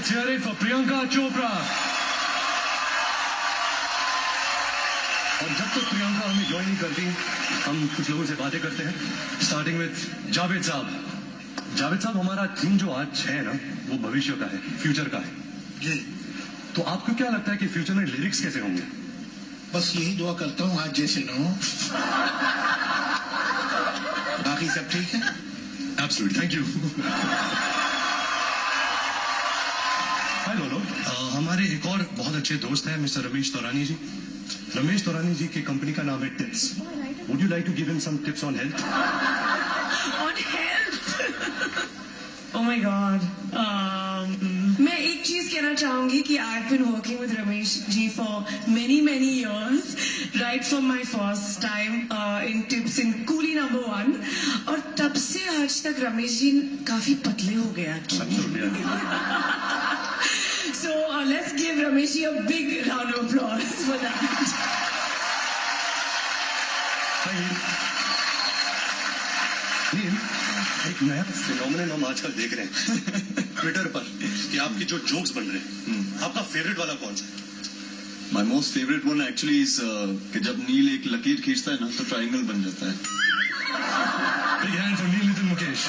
Let's hear it for Priyanka Chopra. और जब तक प्रियंका हमें ज्वाइन नहीं करती, हम कुछ लोगों से बातें करते हैं, स्टार्टिंग विद जावेद साहब। जावेद साहब, हमारा थीम जो आज है ना, वो भविष्य का है, फ्यूचर का है जी। तो आपको क्या लगता है कि फ्यूचर में लिरिक्स कैसे होंगे? बस यही दुआ करता हूँ आज जैसे न हो। बाकी सब ठीक है? Absolutely, thank you. हाय लोलो, हमारे एक और बहुत अच्छे दोस्त हैं मिस्टर रमेश तौरानी जी। रमेश तौरानी जी की कंपनी का नाम है Tips. Would you like to give him some tips on health? On health? Oh my God. मैं एक चीज कहना चाहूंगी कि I've been working with Ramesh ji for many years, right from my first time in Tips in Coolie number 1, और तब से आज तक रमेश जी काफी पतले हो गए actually. So let's give Ramesh ji a big round of applause for that. एक नया फिनोमेनन हम आजकल देख रहे हैं ट्विटर पर कि आपकी जो जोक्स बन रहे हैं, आपका फेवरेट वाला कौन सा है? My most favourite one actually is कि जब नील एक लकीर खींचता है ना तो ट्राइंगल बन जाता है। Big hand for Neil Nitin Mukesh.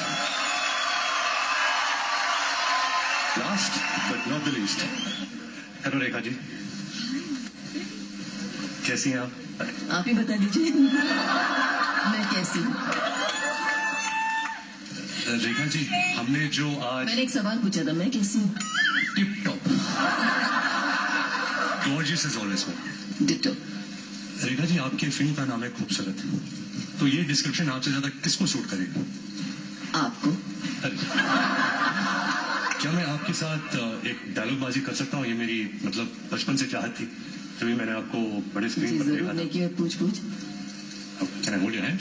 Last but not the least, hello Rekha ji, कैसी हैं आप? आप ही बता दीजिए मैं कैसी हूँ। रेखा जी, हमने जो आज मैंने एक सवाल पूछा था, मैं कैसी हूँ? Tip top, gorgeous as always. Ditto. Rekha ji, आपके फिल्म का नाम है खूबसूरत, तो ये डिस्क्रिप्शन आपसे ज्यादा किसको सूट करेगा? आपको। क्या मैं आपके साथ एक डायलॉग बाजी कर सकता हूँ? ये मेरी मतलब बचपन से चाहत थी, तभी मैंने आपको बड़े स्क्रीन पर देखा था। पूछ can I hold your hand?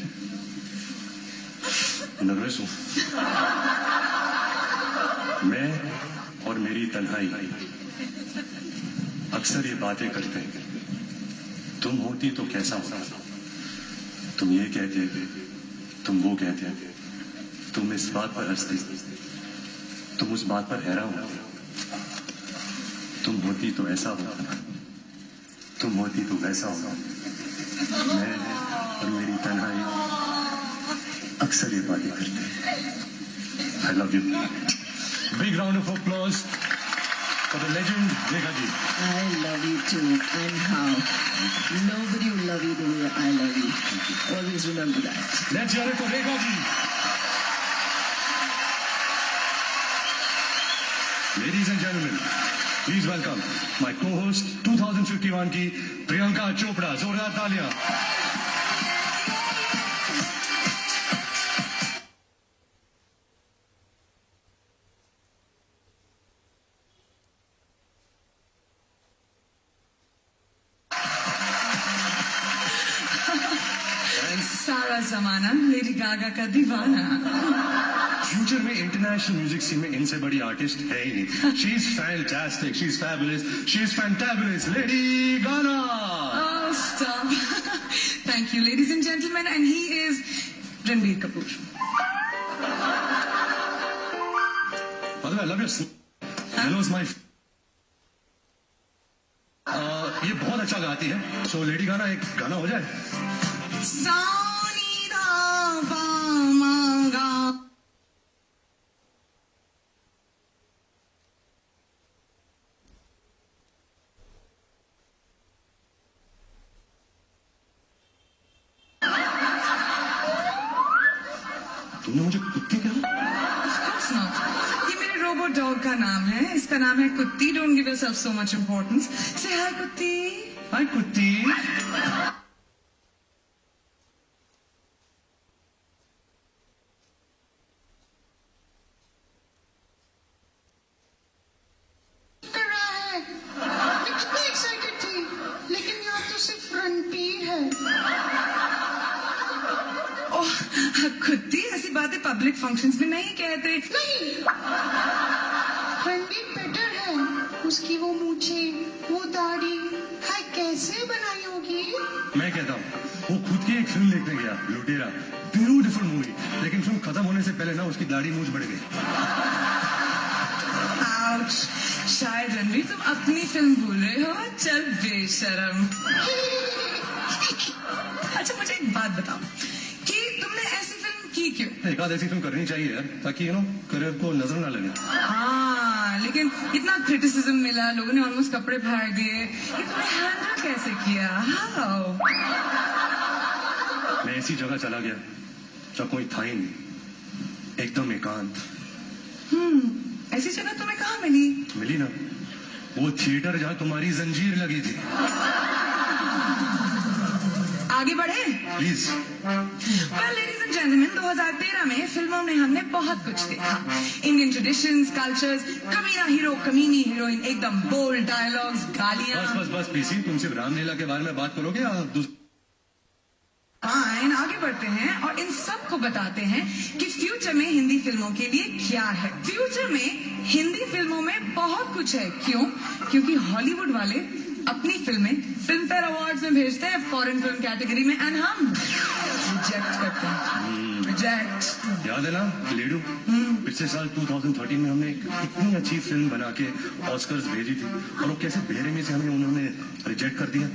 Nervous हूं मैं और मेरी तन्हाई अक्सर ये बातें करते हैं, तुम होती तो कैसा होता, तुम ये कहते, तुम वो कहते, तुम इस बात पर हंसते, तुम उस बात पर हैरान होते, तुम होती तो ऐसा होता, तुम होती तो वैसा होता। मैं और मेरी तन्हाई अक्सर ये बातें करते हैं। I love you. Big round of applause for the legend Rekha ji. I love you too, and how? Nobody will love you the way I love you. Always remember that. Let's hear it for Rekha ji. Ladies and gentlemen, please welcome my co-host 2051 की प्रियंका चोपड़ा। जोरदार तालियां। सारा जमाना Lady Gaga का दीवाना। Future में international music scene में इनसे बड़ी आर्टिस्ट है ही नहीं। She is fantastic, she is fabulous, she is fantabulous, Lady Gaga. Oh, stop. Thank you, ladies and gentlemen, and he is Ranbir Kapoor. By the way, I love your hello is my ये बहुत अच्छा गाती है, so lady गाना एक गाना हो जाए। सानी धा पा मा गा। तुमने मुझे कुत्ती कहा? ये मेरे रोबोट डॉग का नाम है, इसका नाम है कुत्ती। Don't give yourself so much importance. Say hi कुत्ती। हाय कुत्ती। कुत्ती, ऐसी बातें पब्लिक फंक्शंस में नहीं कहते। नहीं, रणबीर बेटर है, उसकी वो मूछे, वो दाढ़ी, हाय कैसे बनाई होगी? मैं कहता हूँ, वो खुद की एक फिल्म देखने गया, लुटेरा, ब्यूटीफुल मूवी, लेकिन फिल्म खत्म होने से पहले ना उसकी दाढ़ी मूछ बढ़ गई। Ouch. शायद रणवीर तुम अपनी फिल्म भूल रहे हो. चल बेशरम. अच्छा मुझे एक बात बताओ कि तुमने ऐसी फिल्म की क्यों? एक आध ऐसी फिल्म करनी चाहिए यार, ताकि करियर को नजर ना लगे. हाँ, लेकिन इतना क्रिटिसिज्म मिला, लोगों ने ऑलमोस्ट कपड़े फाड़ दिए. ये तुमने हैंडल कैसे किया? हाउ? मैं ऐसी जगह चला गया जहाँ कोई था ही नहीं, एकदम एकांत. ऐसी जगह तुम्हें कहाँ मिली? मिली ना, वो थिएटर जहाँ तुम्हारी जंजीर लगी थी. आगे बढ़े please. Well, ladies and gentlemen, 2013 में फिल्मों में हमने बहुत कुछ देखा. इंडियन ट्रेडिशंस, कल्चर्स, कमीना हीरो, कमीनी हीरोइन, एकदम बोल्ड डायलॉग्स, गालियां. बस पीसी, तुम सिर्फ रामलीला के बारे में बात करोगे या फाइन, आगे बढ़ते हैं और इन सब को बताते हैं कि फ्यूचर में हिंदी फिल्मों के लिए क्या है. फ्यूचर में हिंदी फिल्मों में बहुत कुछ है. क्यों? क्योंकि हॉलीवुड वाले अपनी फिल्में फिल्म फेयर अवार्ड्स में भेजते हैं फॉरेन फिल्म कैटेगरी में, एंड हम रिजेक्ट करते हैं. रिजेक्ट. याद है ना लेडू, पिछले साल 2013 में हमने इतनी अच्छी फिल्म बना के ऑस्कर्स भेजी थी और वो कैसे बेरहमी से हमें उन्होंने रिजेक्ट कर दिया.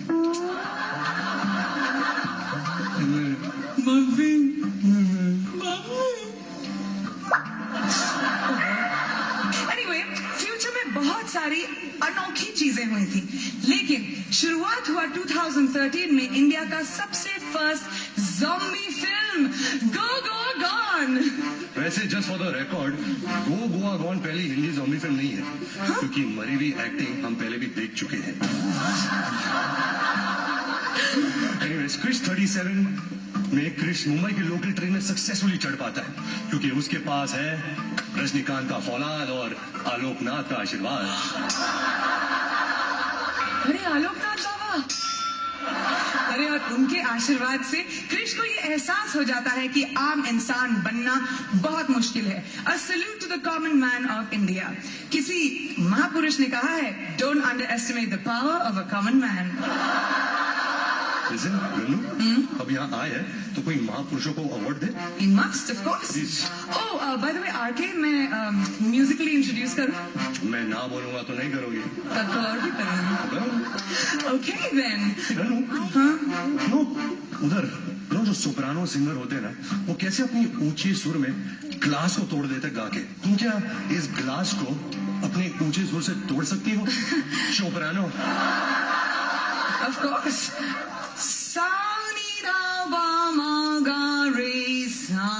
Anyway, फ्यूचर में बहुत सारी अनोखी चीजें हुई थी, लेकिन शुरुआत हुआ 2013 में इंडिया का सबसे फर्स्ट ज़ॉम्बी फिल्म गो गोआ गॉन. वैसे just for the record, go Goa gone पहली हिंदी ज़ॉम्बी फिल्म नहीं है. क्योंकि मरी हुई एक्टिंग हम पहले भी देख चुके हैं. Anyways, क्रिश 37 में क्रिश मुंबई के लोकल ट्रेन में सक्सेसफुली चढ़ पाता है क्योंकि उसके पास है रजनीकांत का फौलाद और आलोकनाथ का आशीर्वाद. अरे आलोकनाथ बाबा, अरे और उनके आशीर्वाद से क्रिश को ये एहसास हो जाता है कि आम इंसान बनना बहुत मुश्किल है. A salute to the common man of India. किसी महापुरुष ने कहा है, don't underestimate the power of a common man. Listen, अब यहाँ आए हैं तो कोई महापुरुषों को अवार्ड दे. He must, of course. Oh, by the way, RK, मैं म्यूजिकली इंट्रोड्यूस करूँ? मैं ना बोलूंगा तो नहीं करोगे. तब तो और भी करेंगे. Okay then. नो, उधर जो सोप्रानो सिंगर होते हैं ना, वो कैसे अपनी ऊंची सुर में ग्लास को तोड़ देते गा के. तुम क्या इस ग्लास को अपने ऊंचे सुर से तोड़ सकती हो Soprano? Of course. Saunida Vamagari Sa.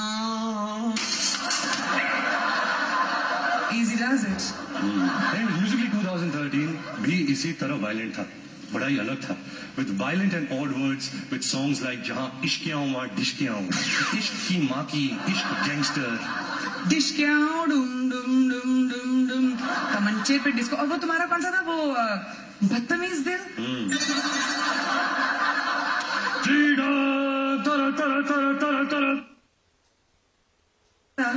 Easy does it. Musically 2013 भी इसी तरह वायलेंट था, बड़ा ही अलग था. With violent and odd words, with songs like जहाँ इश्कियाँ वहाँ डिश्कियाँ, इश्क की माँ की इश्क गैंगस्टर, डिश्कियाँ डुम डुम डुम डुम डुम, तमंचे पे डिस्को. और वो तुम्हारा कौन सा था वो बदतमीज दिल?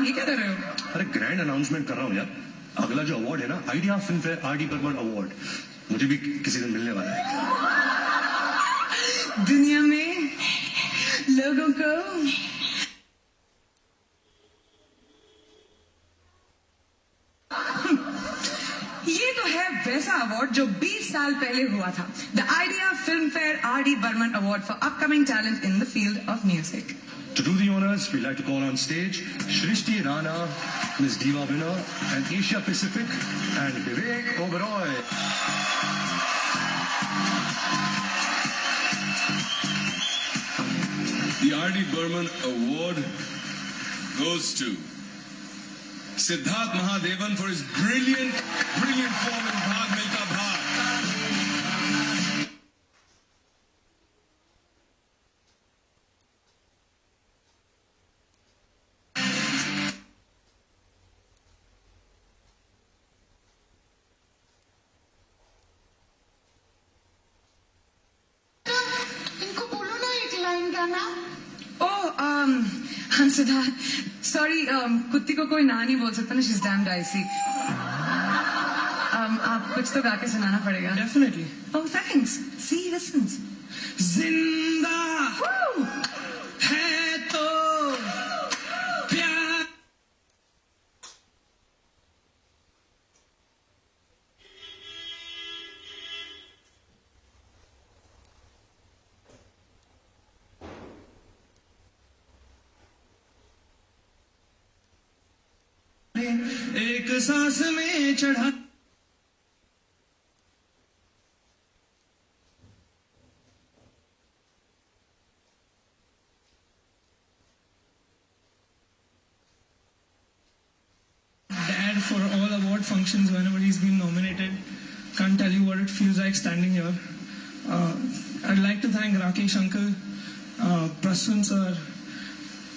ये क्या कर रहे हो? अरे ग्रैंड अनाउंसमेंट कर रहा हूँ यार. अगला जो अवार्ड है ना, Idea Filmfare R D. Burman award, मुझे भी किसी दिन मिलने वाला है. दुनिया में लोगों को ये तो है वैसा अवार्ड जो 20 साल पहले हुआ था. The Idea Filmfare R D. Burman award for upcoming talent in the field of music. To do the honors, we'd like to call on stage Shrishti Rana, Miss Diva winner, and Asia Pacific, and Vivek Oberoi. The R.D. Burman Award goes to Siddharth Mahadevan for his brilliant form in Bhaag Milka Bhaag. इनको बोलो ना एक line गाना. Siddharth, sorry, कुत्ती को कोई ना नहीं बोल सकता ना, शी इज डैम डाइसी. आप कुछ तो गा के सुनाना पड़ेगा. Definitely. Oh, thanks. See, he listens. जिंदा Woo! है तो प्यार. सांस में चढ़ा Dad for all award functions whenever he's been nominated. Can't tell you what it feels like standing here. I'd like to thank Rakesh uncle, Prasun sir,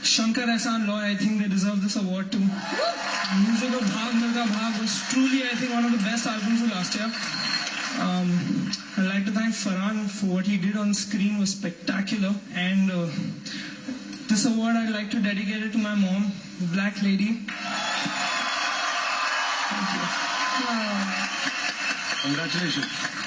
Shankar Ehsaan Loy. I think they deserve this award too. Music of Bhaag Milka Bhaag was truly, I think, one of the best albums of last year. I'd like to thank Farhan for what he did on screen was spectacular. And this award I'd like to dedicate it to my mom, the Black Lady. Thank you. Congratulations.